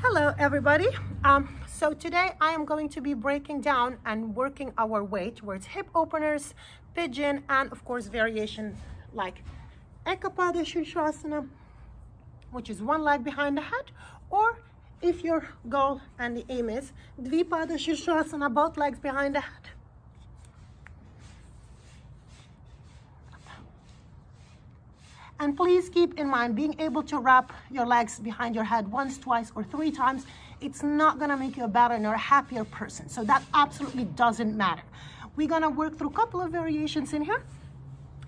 Hello everybody. So today I am going to be breaking down and working our way towards hip openers, pigeon, and of course variation like Eka Pada Sirsasana, which is one leg behind the head, or if your goal and the aim is Pada Sirsasana, both legs behind the head. And please keep in mind, being able to wrap your legs behind your head once, twice, or 3 times, it's not gonna make you a better nor a happier person. So that absolutely doesn't matter. We're gonna work through a couple of variations in here.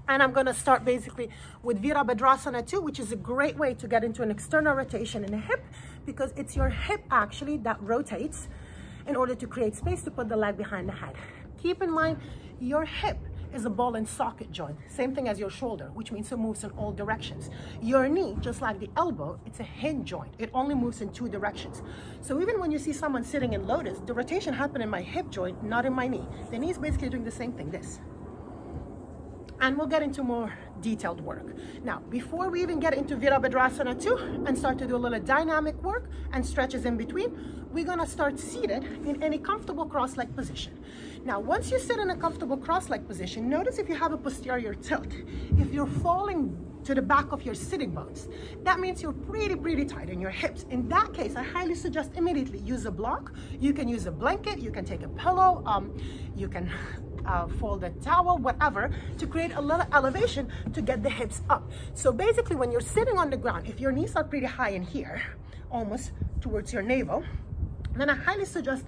And I'm gonna start basically with Virabhadrasana 2, which is a great way to get into an external rotation in the hip, because it's your hip actually that rotates in order to create space to put the leg behind the head. Keep in mind, your hip is a ball and socket joint, same thing as your shoulder, which means it moves in all directions. Your knee, just like the elbow, it's a hinge joint. It only moves in 2 directions. So even when you see someone sitting in lotus, the rotation happens in my hip joint, not in my knee. The knee is basically doing the same thing, this. And we'll get into more detailed work. Now, before we even get into Virabhadrasana 2 and start to do a little dynamic work and stretches in between, we're gonna start seated in any comfortable cross-leg position. Now, once you sit in a comfortable cross-leg position, notice if you have a posterior tilt. If you're falling to the back of your sitting bones, that means you're pretty tight in your hips. In that case, I highly suggest immediately use a block. You can use a blanket, you can take a pillow, you can fold a towel, whatever, to create a little elevation to get the hips up. So basically when you're sitting on the ground, if your knees are pretty high in here, almost towards your navel, then I highly suggest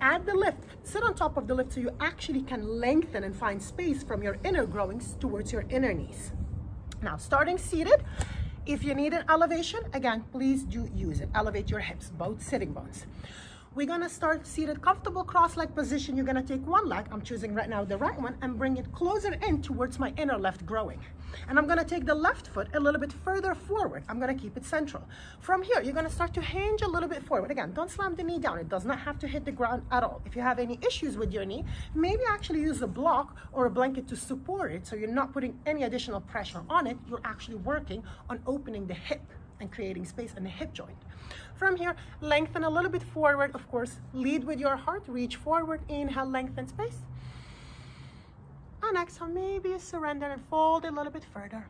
add the lift, sit on top of the lift so you actually can lengthen and find space from your inner growings towards your inner knees. Now, starting seated, if you need an elevation, again, please do use it. Elevate your hips, both sitting bones. We're gonna start seated, comfortable cross-leg position. You're gonna take one leg, I'm choosing right now the right one, and bring it closer in towards my inner left growing. And I'm gonna take the left foot a little bit further forward. I'm gonna keep it central. From here, you're gonna start to hinge a little bit forward. Again, don't slam the knee down. It does not have to hit the ground at all. If you have any issues with your knee, maybe actually use a block or a blanket to support it so you're not putting any additional pressure on it. You're actually working on opening the hip and creating space in the hip joint. From here, lengthen a little bit forward. Of course, lead with your heart, reach forward, inhale, lengthen space. And exhale, maybe surrender and fold a little bit further.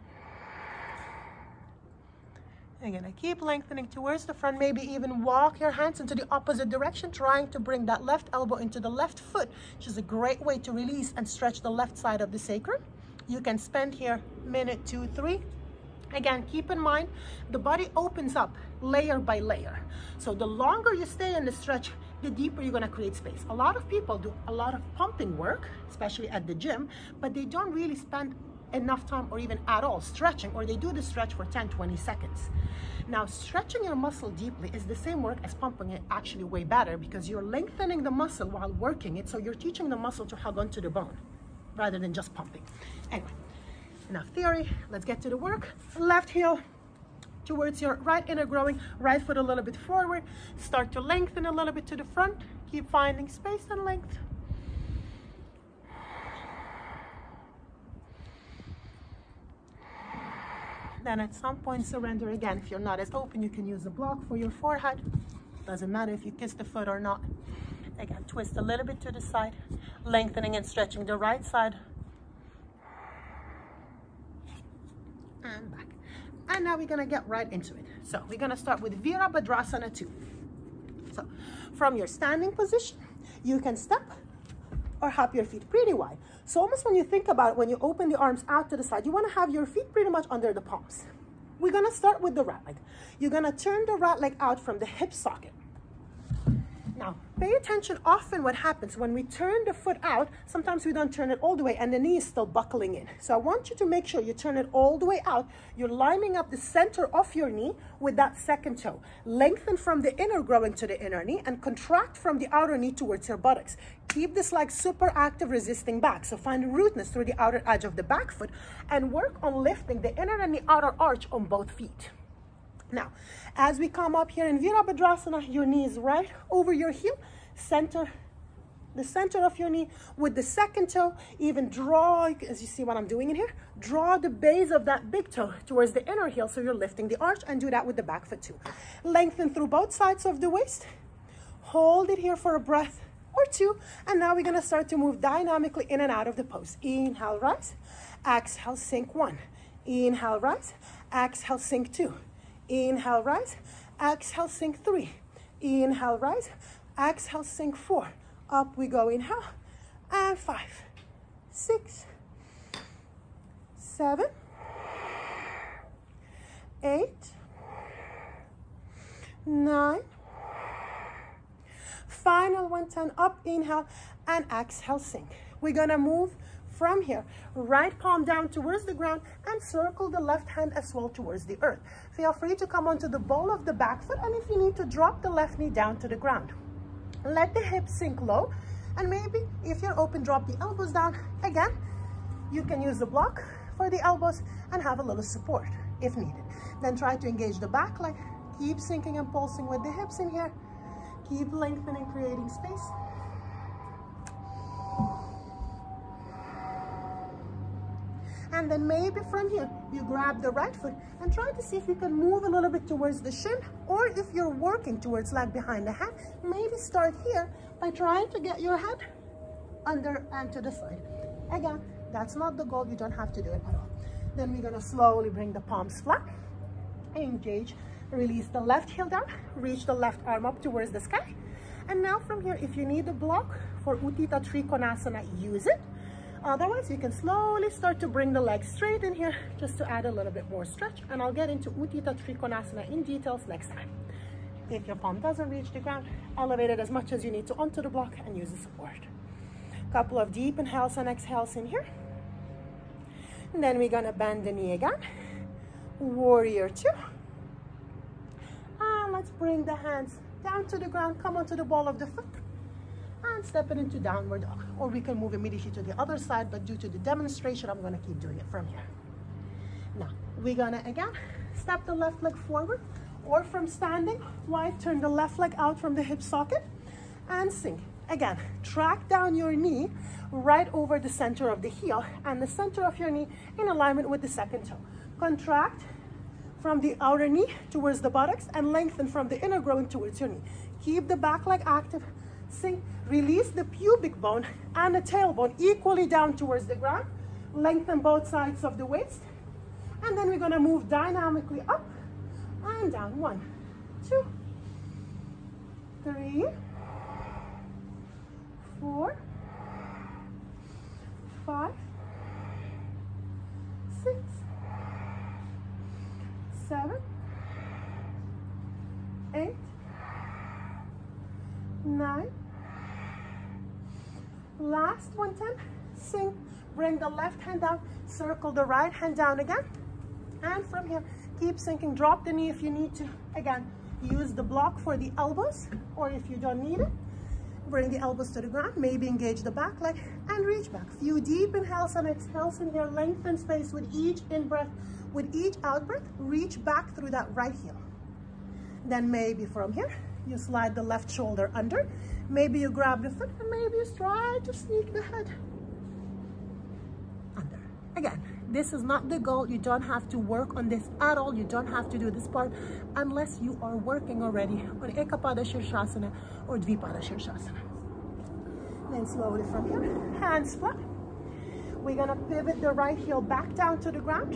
Again, I keep lengthening towards the front, maybe even walk your hands into the opposite direction, trying to bring that left elbow into the left foot, which is a great way to release and stretch the left side of the sacrum. You can spend here minute, 2, 3. Again, keep in mind, the body opens up layer by layer. So the longer you stay in the stretch, the deeper you're gonna create space. A lot of people do a lot of pumping work, especially at the gym, but they don't really spend enough time or even at all stretching, or they do the stretch for 10, 20 seconds. Now, stretching your muscle deeply is the same work as pumping it, actually way better, because you're lengthening the muscle while working it, so you're teaching the muscle to hug onto the bone rather than just pumping. Anyway. Enough theory, let's get to the work. Left heel towards your right inner growing, right foot a little bit forward. Start to lengthen a little bit to the front. Keep finding space and length. Then at some point surrender again. If you're not as open, you can use a block for your forehead. Doesn't matter if you kiss the foot or not. Again, twist a little bit to the side, lengthening and stretching the right side. And back. And now we're gonna get right into it. So we're gonna start with Virabhadrasana 2. So from your standing position, you can step or hop your feet pretty wide. So almost when you think about it, when you open the arms out to the side, you wanna have your feet pretty much under the palms. We're gonna start with the right leg. You're gonna turn the right leg out from the hip socket. Now, pay attention. Often what happens when we turn the foot out, sometimes we don't turn it all the way and the knee is still buckling in. So I want you to make sure you turn it all the way out. You're lining up the center of your knee with that second toe. Lengthen from the inner growing to the inner knee and contract from the outer knee towards your buttocks. Keep this leg super active, resisting back. So find rootness through the outer edge of the back foot and work on lifting the inner and the outer arch on both feet. Now, as we come up here in Virabhadrasana, your knee is right over your heel, center the center of your knee with the second toe. Even draw, as you see what I'm doing in here, draw the base of that big toe towards the inner heel, so you're lifting the arch, and do that with the back foot too. Lengthen through both sides of the waist. Hold it here for a breath or two, and now we're gonna start to move dynamically in and out of the pose. Inhale, rise. Exhale, sink 1. Inhale, rise. Exhale, sink 2. Inhale, rise. Exhale, sink 3. Inhale, rise. Exhale, sink 4. Up we go, inhale, and 5, 6, 7, 8, 9, final 1, 10, up, inhale, and exhale, sink. We're gonna move from here, right palm down towards the ground, and circle the left hand as well towards the earth. Feel free to come onto the ball of the back foot, and if you need to, drop the left knee down to the ground. Let the hips sink low, and maybe if you're open, drop the elbows down. Again, you can use the block for the elbows and have a little support if needed. Then try to engage the back leg. Keep sinking and pulsing with the hips in here. Keep lengthening, creating space. And then maybe from here, you grab the right foot and try to see if you can move a little bit towards the shin, or if you're working towards leg behind the hand, maybe start here by trying to get your head under and to the side. Again, that's not the goal. You don't have to do it at all. Then we're gonna slowly bring the palms flat, engage, release the left heel down, reach the left arm up towards the sky. And now from here, if you need a block for Utthita Trikonasana, use it. Otherwise, you can slowly start to bring the legs straight in here just to add a little bit more stretch. And I'll get into Utthita Trikonasana in details next time. If your palm doesn't reach the ground, elevate it as much as you need to onto the block and use the support. Couple of deep inhales and exhales in here. And then we're gonna bend the knee again. Warrior Two. And let's bring the hands down to the ground, come onto the ball of the foot, and step it into downward dog. Or we can move immediately to the other side, but due to the demonstration, I'm gonna keep doing it from here. Now, we're gonna, again, step the left leg forward, or from standing, wide, turn the left leg out from the hip socket, and sink. Again, track down your knee right over the center of the heel, and the center of your knee in alignment with the second toe. Contract from the outer knee towards the buttocks, and lengthen from the inner groin towards your knee. Keep the back leg active. Sink, release the pubic bone and the tailbone equally down towards the ground. Lengthen both sides of the waist. And then we're gonna move dynamically up and down. 1, 2, 3, 4, 5, 6, 7, 8, 9, last 1, 10, sink, bring the left hand down, circle the right hand down again, and from here, keep sinking, drop the knee if you need to. Again, use the block for the elbows, or if you don't need it, bring the elbows to the ground, maybe engage the back leg, and reach back. Few deep inhales and exhales in here, lengthen space with each in-breath, with each out-breath, reach back through that right heel. Then maybe from here, you slide the left shoulder under, maybe you grab the foot, and maybe you try to sneak the head under. Again, this is not the goal. You don't have to work on this at all. You don't have to do this part unless you are working already on Eka Pada Sirsasana or Dvipada Sirsasana. Then slowly from here, hands flat. We're gonna pivot the right heel back down to the ground.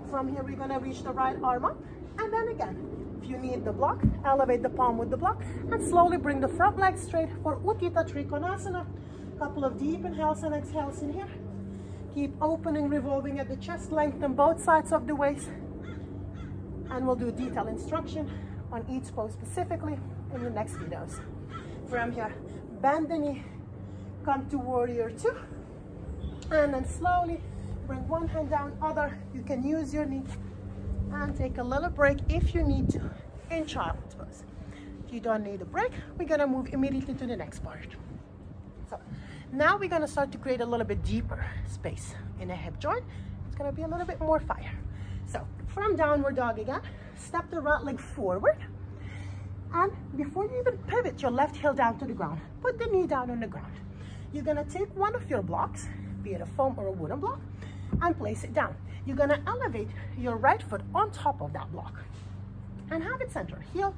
From here, we're gonna reach the right arm up, and then again, if you need the block, elevate the palm with the block, and slowly bring the front leg straight for Utthita Trikonasana. Couple of deep inhales and exhales in here. Keep opening, revolving at the chest, lengthen both sides of the waist, and we'll do detailed instruction on each pose specifically in the next videos. From here, bend the knee, come to Warrior Two, and then slowly bring one hand down, other. You can use your knee and take a little break if you need to in child's pose. If you don't need a break, we're gonna move immediately to the next part. So now we're gonna start to create a little bit deeper space in the hip joint. It's gonna be a little bit more fire. So from downward dog again, step the right leg forward, and before you even pivot your left heel down to the ground, put the knee down on the ground. you're gonna take one of your blocks, be it a foam or a wooden block, and place it down. You're gonna elevate your right foot on top of that block and have it center, heel,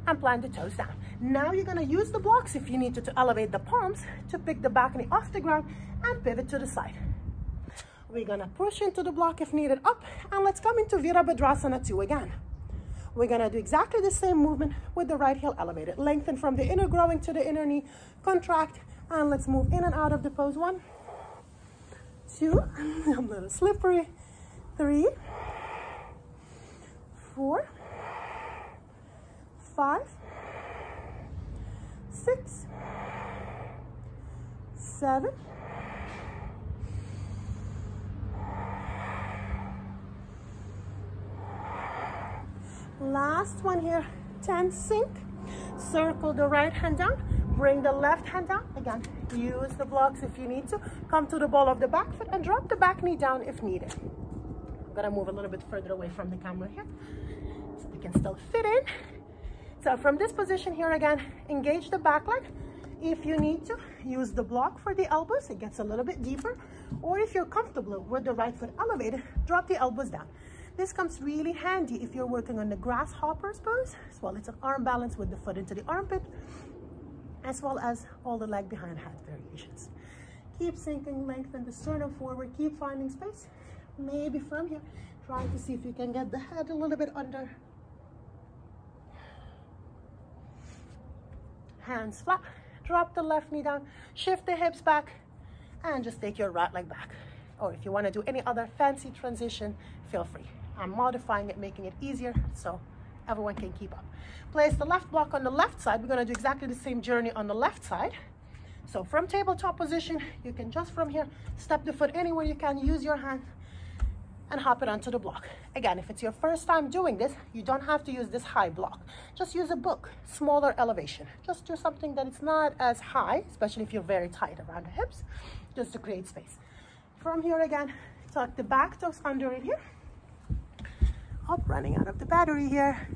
and plant the toes down. Now you're gonna use the blocks, if you need to elevate the palms, to pick the back knee off the ground and pivot to the side. We're gonna push into the block if needed up, and let's come into Virabhadrasana 2 again. We're gonna do exactly the same movement with the right heel elevated. Lengthen from the inner growing to the inner knee, contract, and let's move in and out of the pose. 1, 2, a little slippery, 3, 4, 5, 6, 7, 'Last one here, 10, sink. Circle the right hand down, bring the left hand down. Again, use the blocks if you need to. Come to the ball of the back foot and drop the back knee down if needed. I'm gonna move a little bit further away from the camera here so we can still fit in. So from this position here again, engage the back leg. If you need to, use the block for the elbows. It gets a little bit deeper. Or if you're comfortable with the right foot elevated, drop the elbows down. This comes really handy if you're working on the grasshopper's pose, as well. It's an arm balance with the foot into the armpit, as well as all the leg behind hand variations. Keep sinking, lengthen the sternum forward, keep finding space. Maybe from here, try to see if you can get the head a little bit under. Hands flat, drop the left knee down, shift the hips back, and just take your right leg back. Or if you want to do any other fancy transition, feel free. I'm modifying it, making it easier so everyone can keep up. Place the left block on the left side. We're going to do exactly the same journey on the left side. So from tabletop position, you can just from here, step the foot anywhere you can, use your hand, and hop it onto the block. Again, if it's your first time doing this, you don't have to use this high block. Just use a book, smaller elevation. Just do something that it's not as high, especially if you're very tight around the hips, just to create space. From here again, tuck the back toes under it here. Up, running out of the battery here.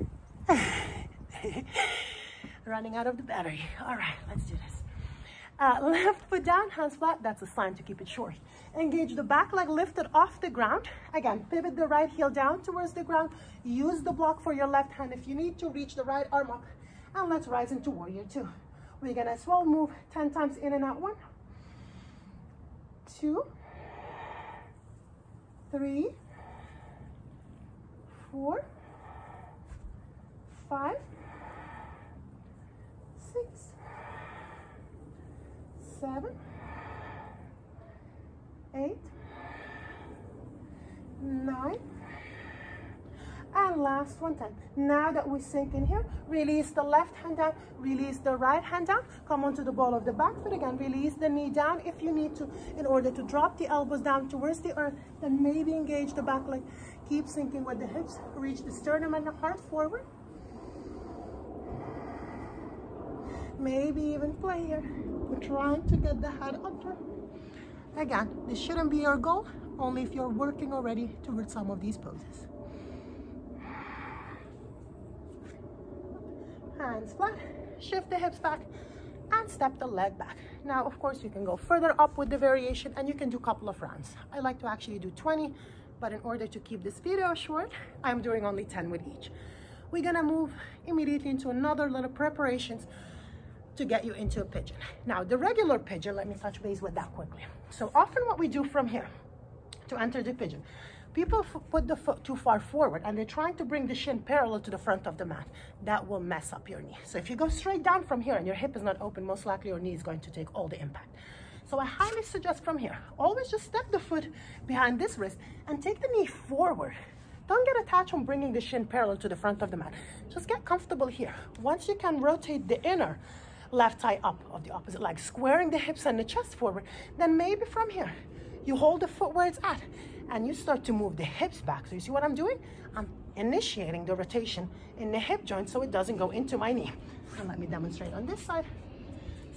Running out of the battery. All right, let's do this. Left foot down, hands flat. That's a sign to keep it short. Engage the back leg lifted off the ground. Again, pivot the right heel down towards the ground. Use the block for your left hand if you need to. Reach the right arm up. And let's rise into Warrior Two. We're going to as well move 10 times in and out. 1, 2, 3, 4, 5, 6, 7, 8, 9, and last one, 10. Now that we sink in here, release the left hand down, release the right hand down, come onto the ball of the back foot again, release the knee down if you need to, in order to drop the elbows down towards the earth, then maybe engage the back leg, keep sinking with the hips, reach the sternum and the heart forward. Maybe even play here. We're trying to get the head under. Again, this shouldn't be your goal, only if you're working already towards some of these poses. Hands flat, shift the hips back, and step the leg back. Now, of course, you can go further up with the variation, and you can do a couple of rounds. I like to actually do 20, but in order to keep this video short, I'm doing only 10 with each. We're gonna move immediately into another little preparations to get you into a pigeon. Now, the regular pigeon, let me touch base with that quickly. So often what we do from here to enter the pigeon, people put the foot too far forward and they're trying to bring the shin parallel to the front of the mat. That will mess up your knee. So if you go straight down from here and your hip is not open, most likely your knee is going to take all the impact. So I highly suggest from here, always just step the foot behind this wrist and take the knee forward. Don't get attached on bringing the shin parallel to the front of the mat. Just get comfortable here. Once you can rotate the inner left thigh up of the opposite leg, squaring the hips and the chest forward, then maybe from here, you hold the foot where it's at and you start to move the hips back. So you see what I'm doing? I'm initiating the rotation in the hip joint so it doesn't go into my knee. And let me demonstrate on this side.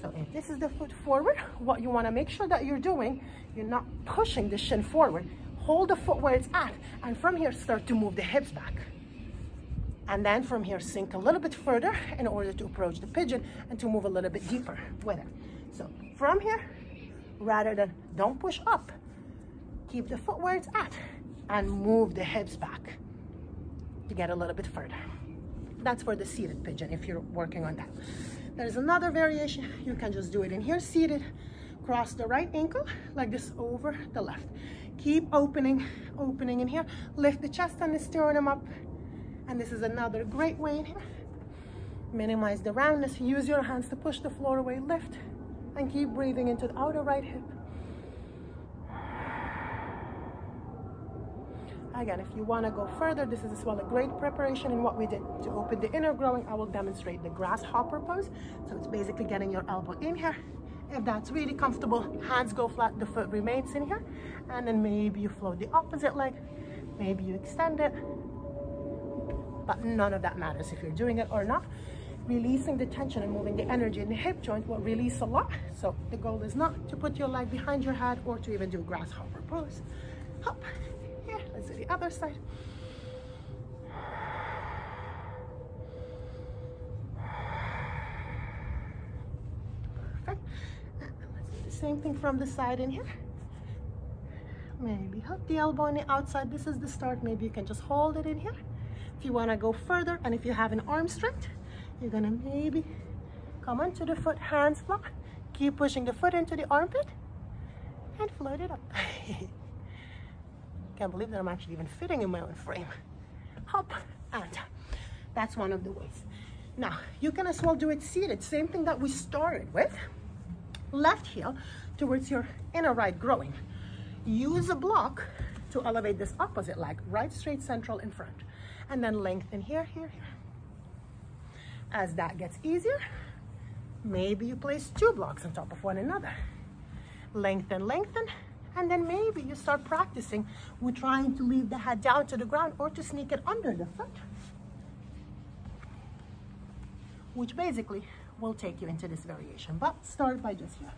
So if this is the foot forward, what you want to make sure that you're doing, you're not pushing the shin forward. Hold the foot where it's at, and from here start to move the hips back. And then from here sink a little bit further in order to approach the pigeon and to move a little bit deeper with it. So from here, rather than don't push up. Keep the foot where it's at and move the hips back to get a little bit further. That's for the seated pigeon if you're working on that. There's another variation. You can just do it in here, seated. Cross the right ankle like this over the left. Keep opening in here. Lift the chest and the sternum up. And this is another great way in here. Minimize the roundness. Use your hands to push the floor away. Lift and keep breathing into the outer right hip. Again, if you want to go further, this is as well a great preparation in what we did to open the inner growing. I will demonstrate the grasshopper pose. So it's basically getting your elbow in here. If that's really comfortable, hands go flat, the foot remains in here. And then maybe you float the opposite leg. Maybe you extend it. But none of that matters if you're doing it or not. Releasing the tension and moving the energy in the hip joint will release a lot. So the goal is not to put your leg behind your head or to even do grasshopper pose. Hop. Here, let's do the other side. Perfect. And let's do the same thing from the side in here. Maybe hug the elbow on the outside. This is the start. Maybe you can just hold it in here. If you want to go further, and if you have an arm strength, you're gonna maybe come onto the foot, hands flat. Keep pushing the foot into the armpit and float it up. Can't believe that I'm actually even fitting in my own frame. Hop and that's one of the ways. Now you can as well do it seated. Same thing that we started with. Left heel towards your inner right growing. Use a block to elevate this opposite leg, right straight central in front. And then lengthen here, here, here. As that gets easier, maybe you place 2 blocks on top of one another. Lengthen, lengthen, and then maybe you start practicing with trying to leave the head down to the ground or to sneak it under the foot, which basically will take you into this variation. But start by just here.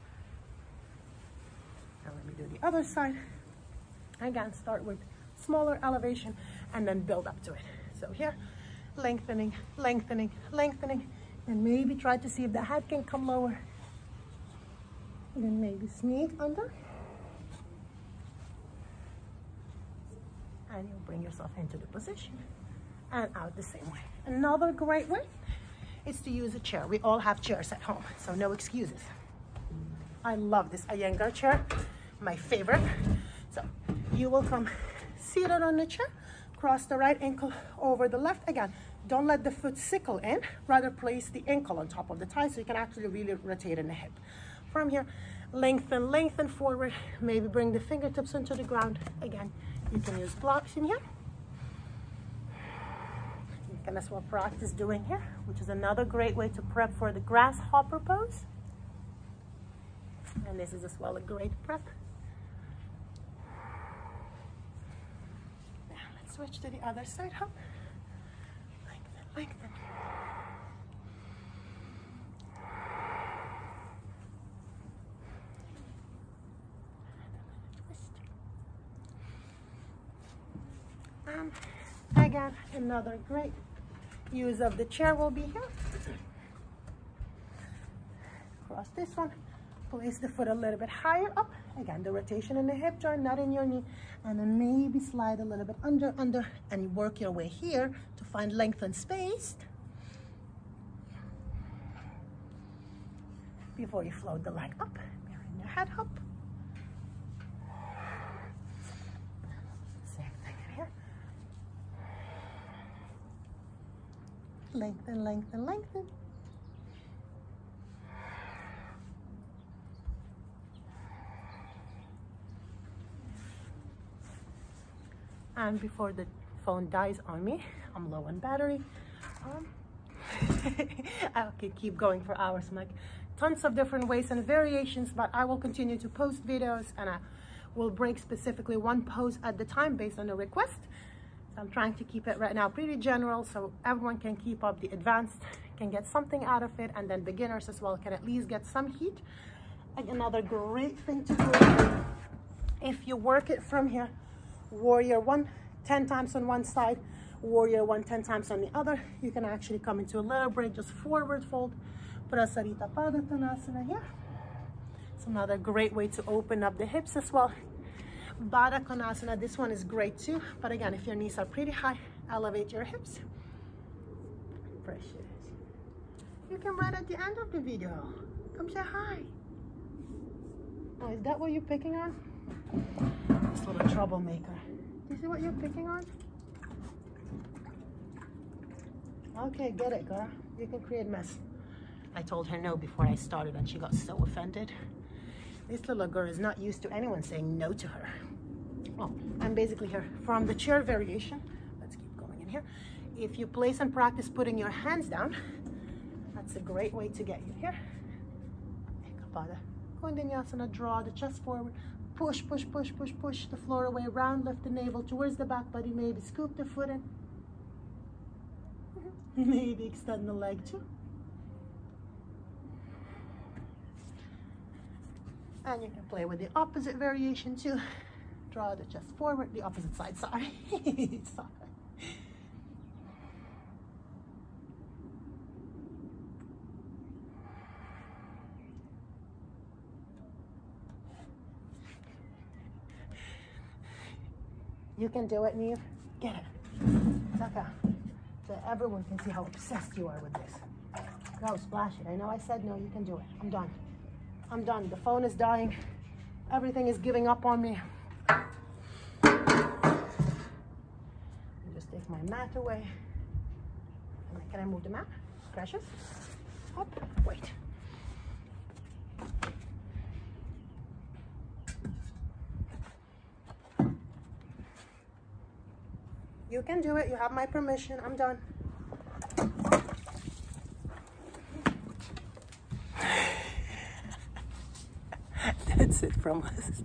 Now let me do the other side. Again, start with smaller elevation and then build up to it. So here, lengthening, lengthening, lengthening, and maybe try to see if the head can come lower. And then maybe sneak under. And you'll bring yourself into the position and out the same way. Another great way is to use a chair. We all have chairs at home, so no excuses. I love this iyengar chair, my favorite. So you will come seated on the chair, cross the right ankle over the left. Again, don't let the foot sickle in, rather place the ankle on top of the thigh so you can actually really rotate in the hip. From here, lengthen, lengthen forward, maybe bring the fingertips into the ground. Again, you can use blocks in here. You can as well practice doing here, which is another great way to prep for the grasshopper pose. And this is as well a great prep. Now let's switch to the other side. Hop. Lengthen, lengthen. Again, another great use of the chair will be here. Cross this one, place the foot a little bit higher up. Again, the rotation in the hip joint, not in your knee. And then maybe slide a little bit under, and you work your way here to find length and space before you float the leg up. Bearing your head up. Same thing in here. Lengthen, lengthen, lengthen. And before the phone dies on me, I'm low on battery. I could keep going for hours. I'm like, tons of different ways and variations, but I will continue to post videos and I will break specifically one pose at the time based on the request. So I'm trying to keep it right now pretty general so everyone can keep up. The advanced can get something out of it, and then beginners as well can at least get some heat. And another great thing to do, if you work it from here, Warrior One 10 times on one side, Warrior One 10 times on the other, you can actually come into a little break, just forward fold, Eka Pada Sirsasana here. It's another great way to open up the hips as well. Baddha Konasana, this one is great too. But again, if your knees are pretty high, elevate your hips. Precious. You can right at the end of the video. Come say hi. Oh, is that what you're picking on? This little troublemaker. Do you see what you're picking on? Okay, get it, girl. You can create mess. I told her no before I started and she got so offended. This little girl is not used to anyone saying no to her. Oh, I'm basically here from the chair variation. Let's keep going in here. If you place and practice putting your hands down, that's a great way to get you here. Eka Pada. Kondinyasana, draw the chest forward. Push, push, push, push, push the floor away. Round, lift the navel towards the back body. Maybe scoop the foot in. Maybe extend the leg too. And you can play with the opposite variation too. Draw the chest forward, the opposite side, sorry. Sorry. You can do it, Neve. Get it. It's okay. So everyone can see how obsessed you are with this. Go, splash it. I know I said no, you can do it. I'm done. I'm done. The phone is dying. Everything is giving up on me. Just take my mat away. Can I move the mat? Precious? Up. Wait. You can do it. You have my permission. I'm done. That's it from us.